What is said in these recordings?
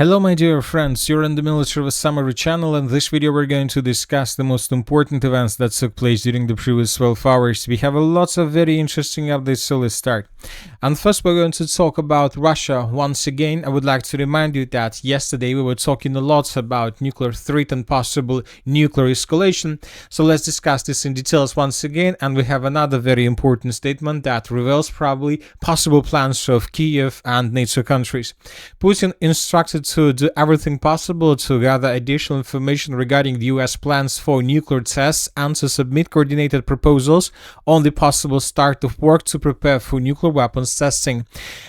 Hello my dear friends, you're in the Military Summary channel, and in this video we're going to discuss the most important events that took place during the previous 12 hours. We have lots of very interesting updates, so let's start. And first we're going to talk about Russia. Once again, I would like to remind you that yesterday we were talking a lot about nuclear threat and possible nuclear escalation. So let's discuss this in details once again, and we have another very important statement that reveals probably possible plans of Kiev and NATO countries. Putin instructed to do everything possible to gather additional information regarding the US plans for nuclear tests and to submit coordinated proposals on the possible start of work to prepare for nuclear weapons testing.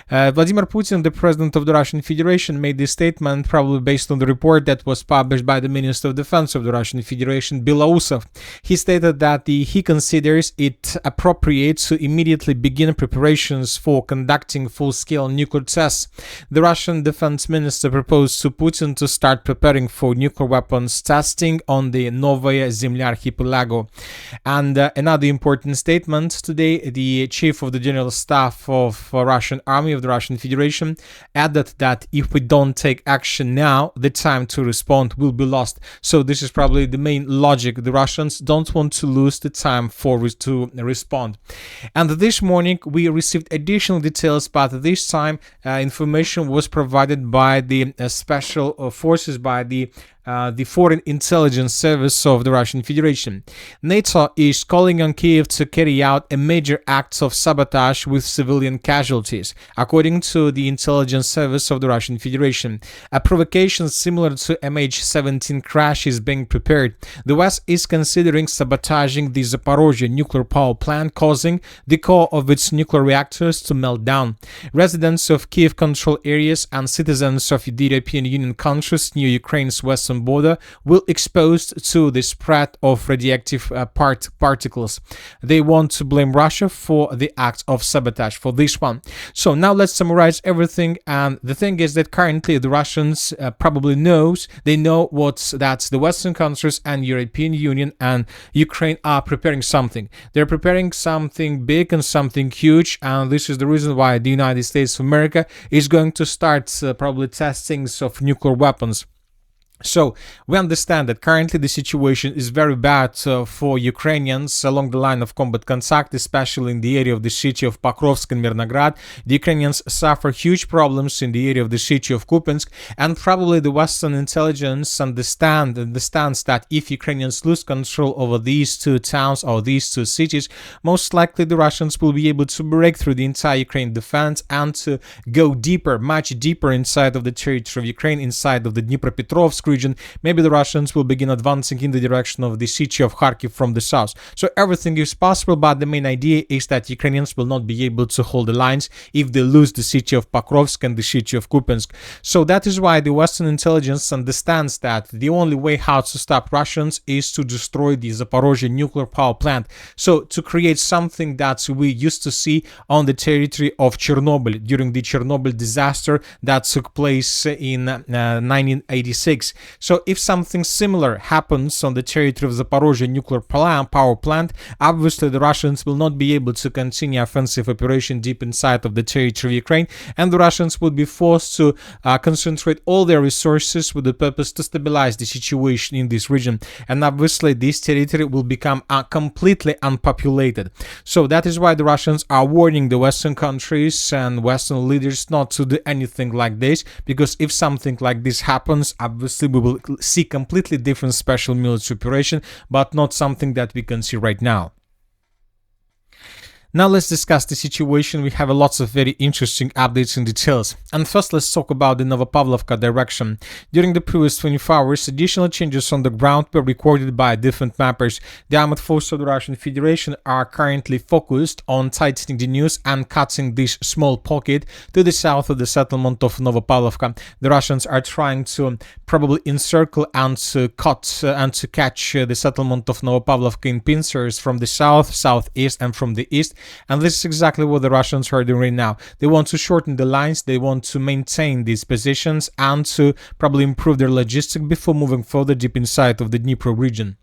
Vladimir Putin, the president of the Russian Federation, made this statement probably based on the report that was published by the Minister of Defense of the Russian Federation, Belousov. He stated that he considers it appropriate to immediately begin preparations for conducting full-scale nuclear tests. The Russian defense minister proposed to Putin to start preparing for nuclear weapons testing on the Novaya Zemlya archipelago. And another important statement today, the chief of the general staff of Russian army of the Russian Federation added that if we don't take action now, the time to respond will be lost. So this is probably the main logic. The Russians don't want to lose the time to respond. And this morning we received additional details, but this time information was provided by the special forces, by the Foreign Intelligence Service of the Russian Federation. NATO is calling on Kiev to carry out a major act of sabotage with civilian casualties, according to the Intelligence Service of the Russian Federation. A provocation similar to MH17 crash is being prepared. The West is considering sabotaging the Zaporozhye nuclear power plant, causing the core of its nuclear reactors to melt down. Residents of Kiev-controlled areas and citizens of the European Union countries near Ukraine's western border will exposed to the spread of radioactive particles. They want to blame Russia for the act of sabotage for this one. So now let's summarize everything. And the thing is that currently the Russians probably know that the Western countries and European Union and Ukraine are preparing something. They're preparing something big and something huge, and this is the reason why the United States of America is going to start probably testings of nuclear weapons. So we understand that currently the situation is very bad for Ukrainians along the line of combat contact, especially in the area of the city of Pokrovsk and Mirnograd. The Ukrainians suffer huge problems in the area of the city of Kupiansk, and probably the Western intelligence understands that if Ukrainians lose control over these two towns or these two cities, most likely the Russians will be able to break through the entire Ukraine defense and to go deeper, much deeper inside of the territory of Ukraine, inside of the Dnipropetrovsk region. Maybe the Russians will begin advancing in the direction of the city of Kharkiv from the south. So everything is possible, but the main idea is that Ukrainians will not be able to hold the lines if they lose the city of Pokrovsk and the city of Kupiansk. So that is why the Western intelligence understands that the only way how to stop Russians is to destroy the Zaporozhye nuclear power plant. So to create something that we used to see on the territory of Chernobyl during the Chernobyl disaster that took place in 1986. So if something similar happens on the territory of Zaporozhye nuclear power plant, obviously the Russians will not be able to continue offensive operation deep inside of the territory of Ukraine, and the Russians would be forced to concentrate all their resources with the purpose to stabilize the situation in this region. And obviously this territory will become completely unpopulated. So that is why the Russians are warning the Western countries and Western leaders not to do anything like this, because if something like this happens, obviously we will see completely different special military operation, but not something that we can see right now. Now let's discuss the situation. We have lots of very interesting updates and details. And first let's talk about the Novopavlovka direction. During the previous 24 hours, additional changes on the ground were recorded by different mappers. The armed forces of the Russian Federation are currently focused on tightening the news and cutting this small pocket to the south of the settlement of Novopavlovka. The Russians are trying to probably encircle and to cut and to catch the settlement of Novopavlovka in pincers from the south, southeast, and from the east. And this is exactly what the Russians are doing right now. They want to shorten the lines, they want to maintain these positions and to probably improve their logistics before moving further deep inside of the Dnipro region.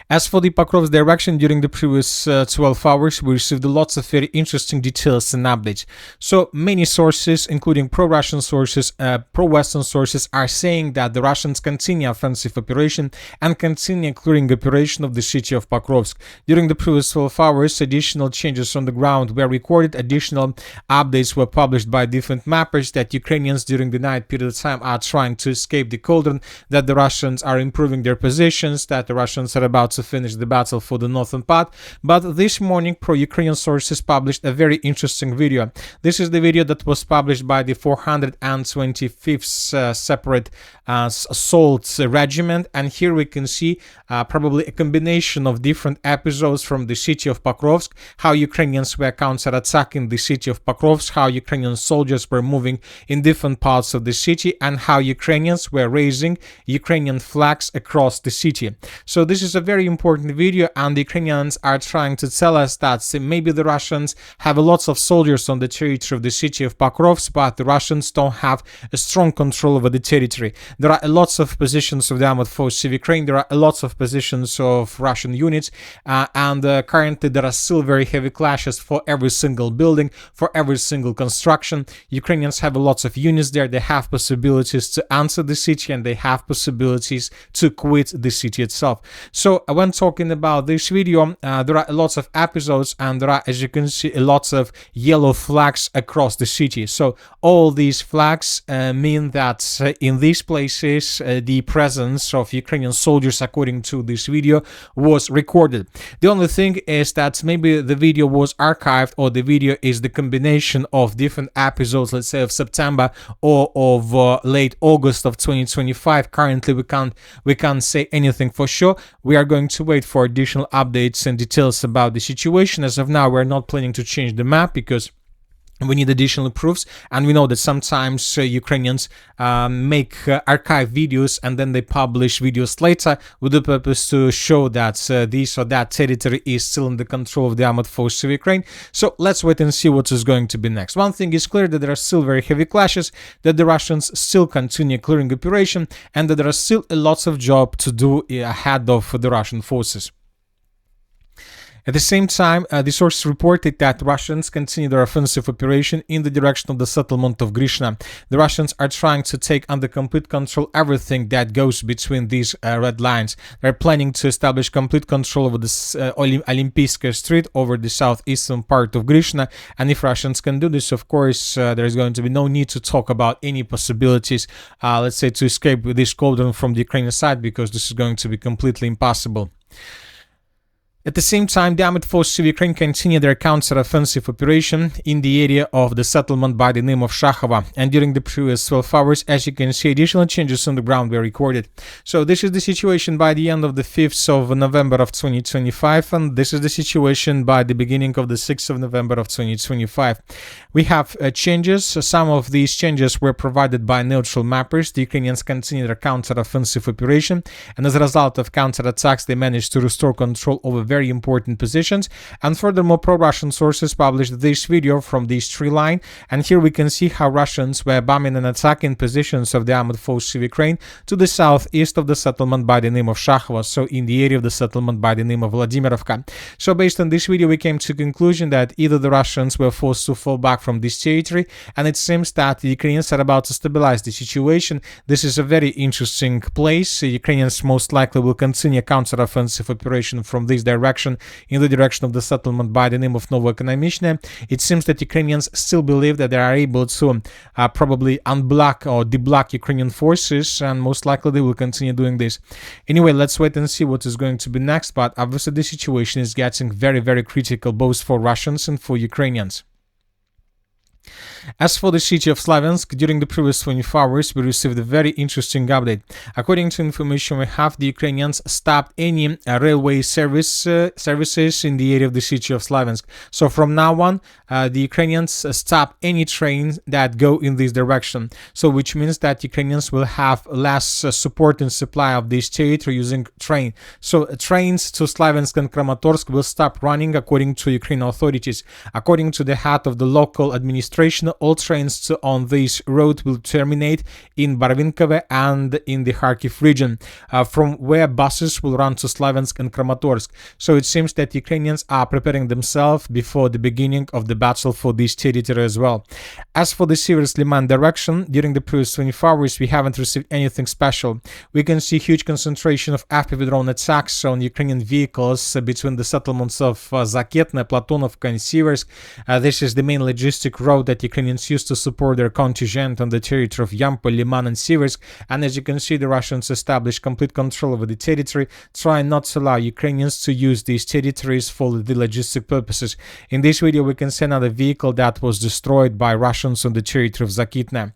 As for the Pokrovsk direction, during the previous 12 hours, we received lots of very interesting details and updates. So many sources, including pro-Russian sources, pro-Western sources, are saying that the Russians continue offensive operation and continue clearing operation of the city of Pokrovsk. During the previous 12 hours, additional changes on the ground were recorded, additional updates were published by different mappers that Ukrainians during the night period of time are trying to escape the cauldron, that the Russians are improving their positions, that the Russians are about to finish the battle for the northern part. But this morning, pro-Ukrainian sources published a very interesting video. This is the video that was published by the 425th separate assault regiment, and here we can see probably a combination of different episodes from the city of Pokrovsk, how Ukrainians were counter-attacking the city of Pokrovsk, how Ukrainian soldiers were moving in different parts of the city, and how Ukrainians were raising Ukrainian flags across the city. So this is a very important video, and the Ukrainians are trying to tell us that maybe the Russians have lots of soldiers on the territory of the city of Pokrovsk, but the Russians don't have a strong control over the territory. There are lots of positions of the armored forces of Ukraine, there are lots of positions of Russian units, and currently there are still very heavy clashes for every single building, for every single construction. Ukrainians have lots of units there, they have possibilities to enter the city, and they have possibilities to quit the city itself. So when talking about this video, there are lots of episodes, and there are, as you can see, lots of yellow flags across the city. So all these flags mean that in these places the presence of Ukrainian soldiers, according to this video, was recorded. The only thing is that maybe the video was archived, or the video is the combination of different episodes, let's say of September or of late August of 2025. Currently we can't say anything for sure. We are going to wait for additional updates and details about the situation. As of now, we're not planning to change the map because we need additional proofs, and we know that sometimes Ukrainians make archive videos and then they publish videos later with the purpose to show that this or that territory is still in the control of the armored forces of Ukraine. So let's wait and see what is going to be next. One thing is clear, that there are still very heavy clashes, that the Russians still continue clearing operation, and that there are still lots of job to do ahead of the Russian forces. At the same time, the sources reported that Russians continue their offensive operation in the direction of the settlement of Grishna. The Russians are trying to take under complete control everything that goes between these red lines. They're planning to establish complete control over the Olympiyskaya Street, over the southeastern part of Grishna. And if Russians can do this, of course, there is going to be no need to talk about any possibilities, let's say, to escape with this cauldron from the Ukrainian side, because this is going to be completely impossible. At the same time, the armed forces of Ukraine continue their counter-offensive operation in the area of the settlement by the name of Shakhove, and during the previous 12 hours, as you can see, additional changes on the ground were recorded. So this is the situation by the end of the 5th of November of 2025, and this is the situation by the beginning of the 6th of November of 2025. We have changes. Some of these changes were provided by neutral mappers. The Ukrainians continue their counter-offensive operation, and as a result of counter-attacks, they managed to restore control over very important positions. And furthermore, pro-Russian sources published this video from this tree line, and here we can see how Russians were bombing and attacking positions of the armored forces of Ukraine to the southeast of the settlement by the name of Shakhove, so in the area of the settlement by the name of Vladimirovka. So based on this video, we came to the conclusion that either the Russians were forced to fall back from this territory, and it seems that the Ukrainians are about to stabilize the situation. This is a very interesting place. The Ukrainians most likely will continue a counter-offensive operation from this direction, in the direction of the settlement by the name of Novoekonomichne. It seems that Ukrainians still believe that they are able to probably unblock or deblock Ukrainian forces, and most likely they will continue doing this. Anyway, let's wait and see what is going to be next, but obviously the situation is getting very, very critical both for Russians and for Ukrainians. As for the city of Slaviansk, during the previous 24 hours, we received a very interesting update. According to information we have, the Ukrainians stopped any railway services in the area of the city of Slaviansk. So from now on, the Ukrainians stop any trains that go in this direction. So which means that Ukrainians will have less support and supply of this territory using train. So trains to Slaviansk and Kramatorsk will stop running, according to Ukrainian authorities. According to the head of the local administration all trains on this road will terminate in Barvinkove and in the Kharkiv region, from where buses will run to Slaviansk and Kramatorsk. So it seems that Ukrainians are preparing themselves before the beginning of the battle for this territory as well. As for the Sivers-Liman direction, during the previous 24 hours, we haven't received anything special. We can see huge concentration of FPV drone attacks on Ukrainian vehicles between the settlements of Zaketne, Platonovka and Siversk. This is the main logistic road that Ukrainians use to support their contingent on the territory of Yampol, Liman and Siversk. And as you can see, the Russians established complete control over the territory, trying not to allow Ukrainians to use these territories for the logistic purposes. In this video, we can see another vehicle that was destroyed by Russians on the territory of Zakitne.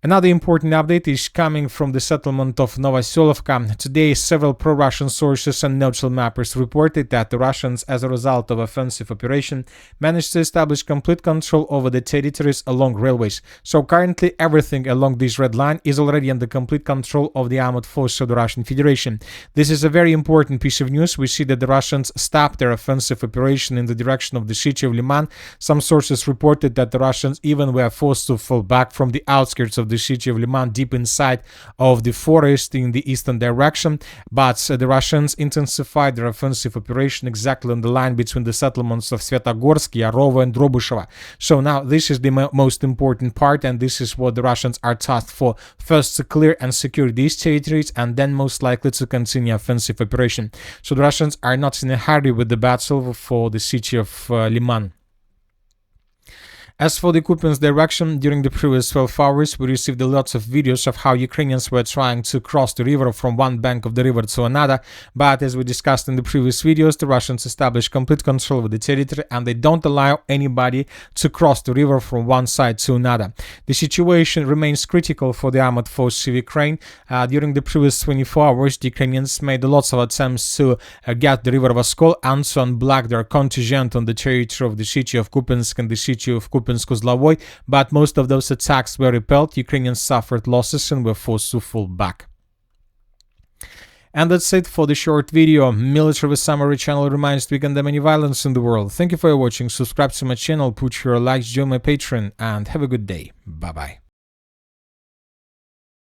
Another important update is coming from the settlement of Novoselovka. Today, several pro-Russian sources and neutral mappers reported that the Russians, as a result of offensive operation, managed to establish complete control over the territories along railways. So currently, everything along this red line is already under complete control of the armed forces of the Russian Federation. This is a very important piece of news. We see that the Russians stopped their offensive operation in the direction of the city of Liman. Some sources reported that the Russians even were forced to fall back from the outskirts of the city of Liman deep inside of the forest in the eastern direction, but the Russians intensified their offensive operation exactly on the line between the settlements of Svetogorsk, Yarovo and Drobushova. So now this is the most important part, and this is what the Russians are tasked for: first to clear and secure these territories, and then most likely to continue offensive operation. So the Russians are not in a hurry with the battle for the city of Liman. As for the Kupiansk direction, during the previous 12 hours, we received lots of videos of how Ukrainians were trying to cross the river from one bank of the river to another, but as we discussed in the previous videos, the Russians established complete control of the territory and they don't allow anybody to cross the river from one side to another. The situation remains critical for the armed forces of Ukraine. During the previous 24 hours, the Ukrainians made lots of attempts to get the river Voskol and to unblock their contingent on the territory of the city of Kupiansk and the city of Kupiansk-Kozlovoy, but most of those attacks were repelled. Ukrainians suffered losses and were forced to fall back. And that's it for the short video. Military Summary channel reminds we condemn any violence in the world. Thank you for watching. Subscribe to my channel, put your likes, join my Patreon, and have a good day. Bye bye.